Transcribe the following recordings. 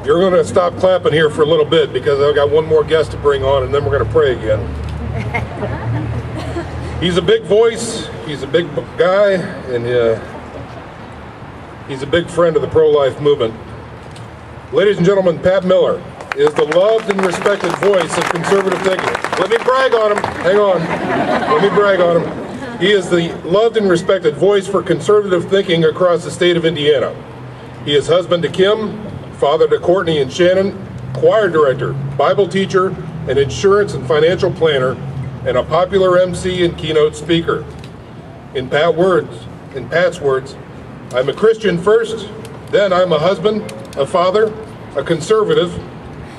You're going to stop clapping here for a little bit because I've got one more guest to bring on, and then we're going to pray again. He's a big voice, he's a big guy, and he's a big friend of the pro-life movement. Ladies and gentlemen, Pat Miller is the loved and respected voice of conservative thinking. Let me brag on him. Hang on. Let me brag on him. He is the loved and respected voice for conservative thinking across the state of Indiana. He is husband to Kim, father to Courtney and Shannon, choir director, Bible teacher, an insurance and financial planner, and a popular MC and keynote speaker. In Pat's words, I'm a Christian first, then I'm a husband, a father, a conservative,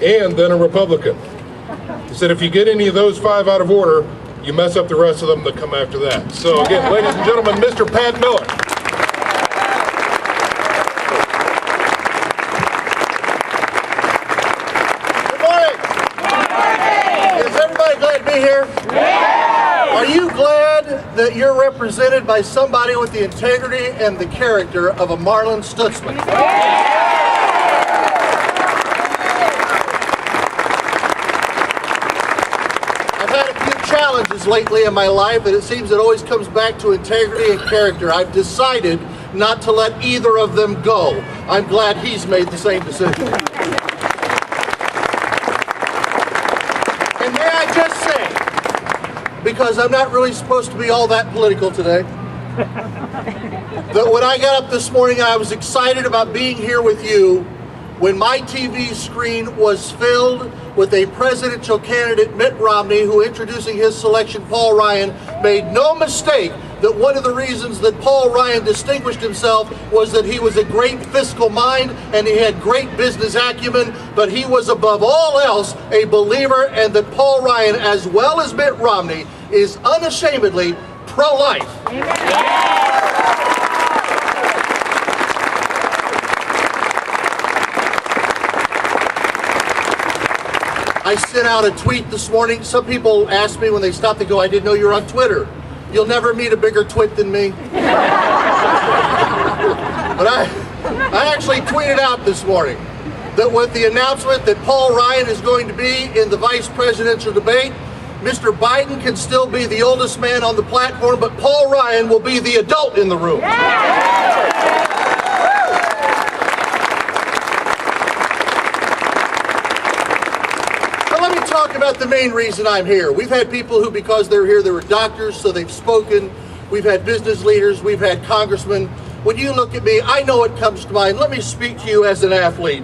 and then a Republican. He said if you get any of those 5 out of order, you mess up the rest of them that come after that. So again, ladies and gentlemen, Mr. Pat Miller. Good morning. Is everybody glad to be here? Yeah. Are you glad that you're represented by somebody with the integrity and the character of a Marlin Stutzman? Yeah. Challenges lately in my life, and it seems it always comes back to integrity and character. I've decided not to let either of them go. I'm glad he's made the same decision. And may I just say, because I'm not really supposed to be all that political today, that when I got up this morning, I was excited about being here with you when my TV screen was filled with a presidential candidate, Mitt Romney, who, introducing his selection, Paul Ryan, made no mistake that one of the reasons that Paul Ryan distinguished himself was that he was a great fiscal mind and he had great business acumen, but he was above all else a believer, and that Paul Ryan, as well as Mitt Romney, is unashamedly pro-life. I sent out a tweet this morning. Some people ask me when they stop, they go, I didn't know you were on Twitter. You'll never meet a bigger twit than me. But I actually tweeted out this morning that with the announcement that Paul Ryan is going to be in the vice presidential debate, Mr. Biden can still be the oldest man on the platform, but Paul Ryan will be the adult in the room. Talk about the main reason I'm here. We've had people who, because they're here, they were doctors, so they've spoken. We've had business leaders. We've had congressmen. When you look at me, I know what comes to mind. Let me speak to you as an athlete.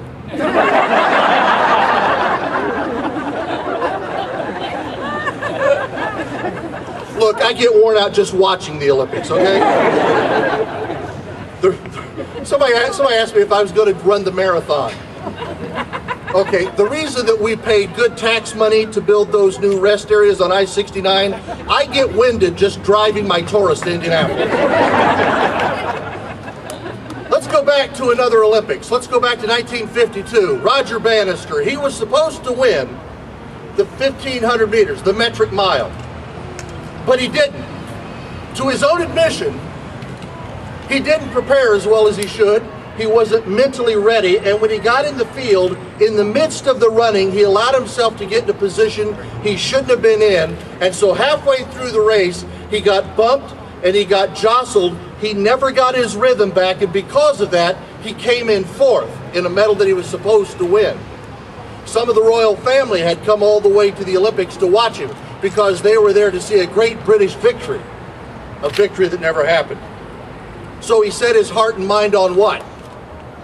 Look, I get worn out just watching the Olympics, okay? Somebody asked me if I was going to run the marathon. Okay, the reason that we paid good tax money to build those new rest areas on I-69, I get winded just driving my Taurus to Indianapolis. Let's go back to another Olympics. Let's go back to 1952. Roger Bannister, he was supposed to win the 1,500 meters, the metric mile, but he didn't. To his own admission, he didn't prepare as well as he should. He wasn't mentally ready, and when he got in the field, in the midst of the running, he allowed himself to get in a position he shouldn't have been in, and so halfway through the race, he got bumped and he got jostled. He never got his rhythm back, and because of that, he came in fourth in a medal that he was supposed to win. Some of the royal family had come all the way to the Olympics to watch him because they were there to see a great British victory, a victory that never happened. So he set his heart and mind on what?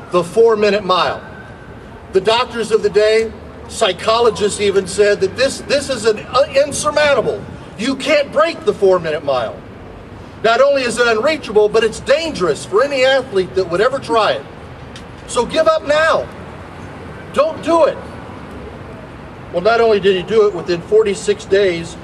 The 4-minute mile. The doctors of the day, psychologists even said that this is an insurmountable. You can't break the 4-minute mile. Not only is it unreachable, but it's dangerous for any athlete that would ever try it. So give up now. Don't do it. Well, not only did he do it, within 46 days,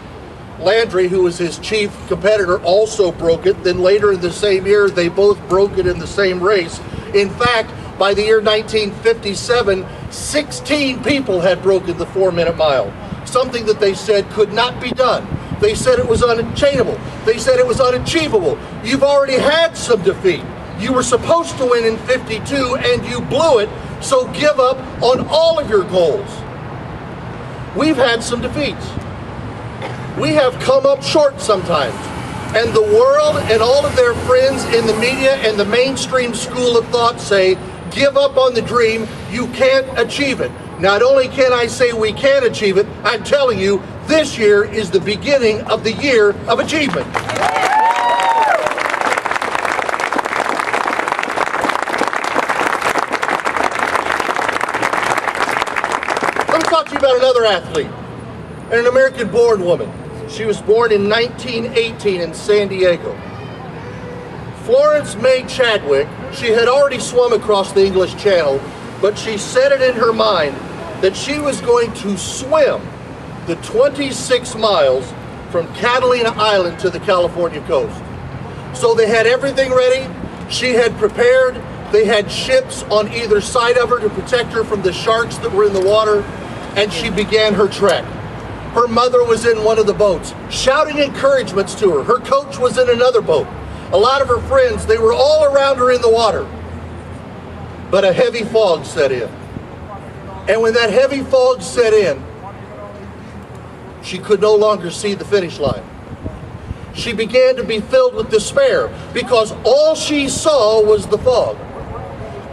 Landry, who was his chief competitor, also broke it. Then later in the same year, they both broke it in the same race. In fact, by the year 1957, 16 people had broken the 4-minute mile, something that they said could not be done. They said it was unattainable. They said it was unachievable. You've already had some defeat. You were supposed to win in 52 and you blew it. So give up on all of your goals. We've had some defeats. We have come up short sometimes. And the world and all of their friends in the media and the mainstream school of thought say, give up on the dream, you can't achieve it. Not only can I say we can achieve it, I'm telling you, this year is the beginning of the year of achievement. Let me talk to you about another athlete, and an American-born woman. She was born in 1918 in San Diego. Florence Mae Chadwick, she had already swum across the English Channel, but she set it in her mind that she was going to swim the 26 miles from Catalina Island to the California coast. So they had everything ready. She had prepared. They had ships on either side of her to protect her from the sharks that were in the water, and she began her trek. Her mother was in one of the boats, shouting encouragements to her. Her coach was in another boat. A lot of her friends, they were all around her in the water. But a heavy fog set in. And when that heavy fog set in, she could no longer see the finish line. She began to be filled with despair because all she saw was the fog.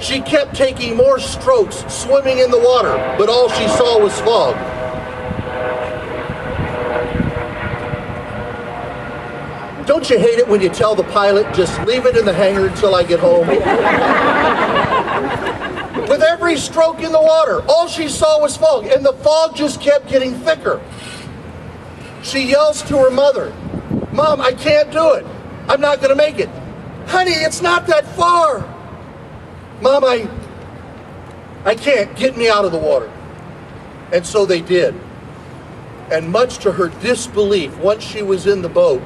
She kept taking more strokes swimming in the water, but all she saw was fog. Don't you hate it when you tell the pilot, just leave it in the hangar until I get home? With every stroke in the water, all she saw was fog, and the fog just kept getting thicker. She yells to her mother, "Mom, I can't do it. I'm not going to make it." "Honey, it's not that far." "Mom, I can't. Get me out of the water." And so they did. And much to her disbelief, once she was in the boat,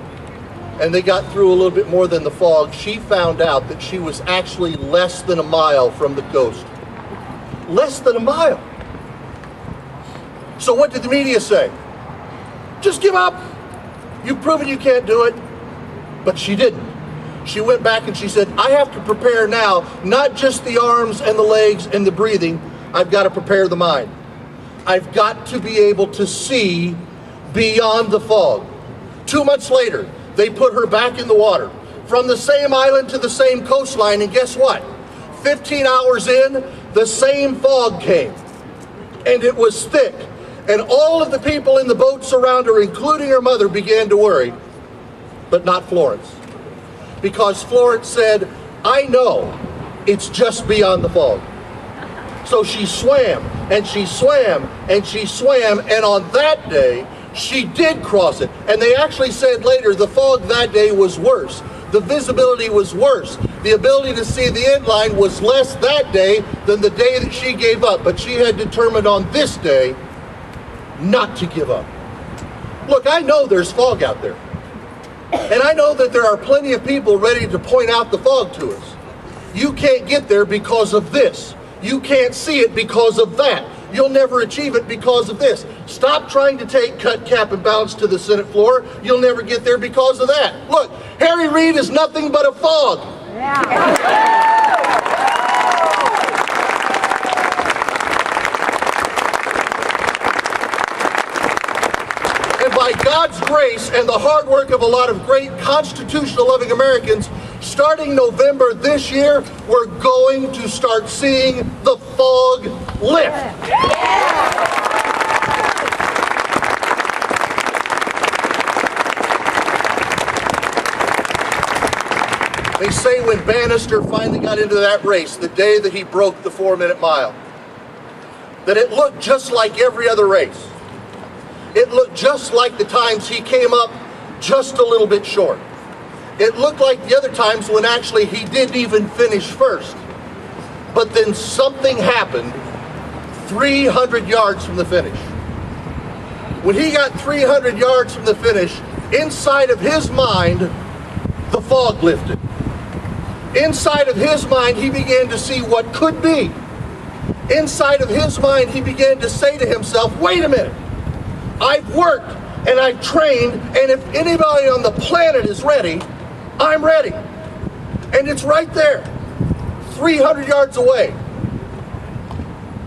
and they got through a little bit more than the fog, she found out that she was actually less than a mile from the coast. Less than a mile. So what did the media say? Just give up. You've proven you can't do it. But she didn't. She went back and she said, I have to prepare now, not just the arms and the legs and the breathing, I've got to prepare the mind. I've got to be able to see beyond the fog. 2 months later, they put her back in the water, from the same island to the same coastline, and guess what? 15 hours in, the same fog came, and it was thick, and all of the people in the boats around her, including her mother, began to worry, but not Florence, because Florence said, I know it's just beyond the fog. So she swam, and she swam, and she swam, and on that day, she did cross it. And they actually said later the fog that day was worse. The visibility was worse. The ability to see the end line was less that day than the day that she gave up. But she had determined on this day not to give up. Look, I know there's fog out there. And I know that there are plenty of people ready to point out the fog to us. You can't get there because of this. You can't see it because of that. You'll never achieve it because of this. Stop trying to take cut, cap, and balance to the Senate floor. You'll never get there because of that. Look, Harry Reid is nothing but a fog. And by God's grace and the hard work of a lot of great constitutional-loving Americans, starting November this year, we're going to start seeing the fog lift. They say when Bannister finally got into that race, the day that he broke the 4-minute mile, that it looked just like every other race. It looked just like the times he came up just a little bit short. It looked like the other times when actually he didn't even finish first. But then something happened 300 yards from the finish. When he got 300 yards from the finish, inside of his mind, the fog lifted. Inside of his mind, he began to see what could be. Inside of his mind, he began to say to himself, wait a minute, I've worked and I've trained, and if anybody on the planet is ready, I'm ready. And it's right there, 300 yards away.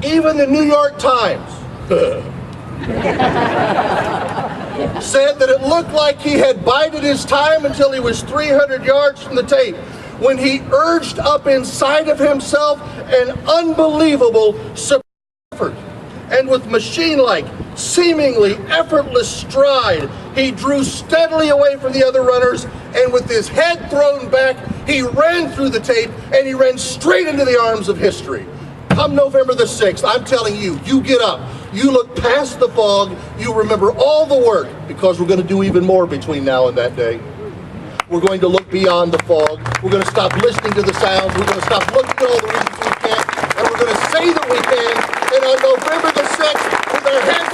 Even the New York Times said that it looked like he had bided his time until he was 300 yards from the tape, when he urged up inside of himself an unbelievable effort. And with machine-like, seemingly effortless stride, he drew steadily away from the other runners, and with his head thrown back, he ran through the tape, and he ran straight into the arms of history. Come November the 6th, I'm telling you, you get up, you look past the fog, you remember all the work, because we're going to do even more between now and that day. We're going to look beyond the fog. We're going to stop listening to the sounds. We're going to stop looking at all the reasons we can't, and we're going to say that we can. And on November the 6th, with our hands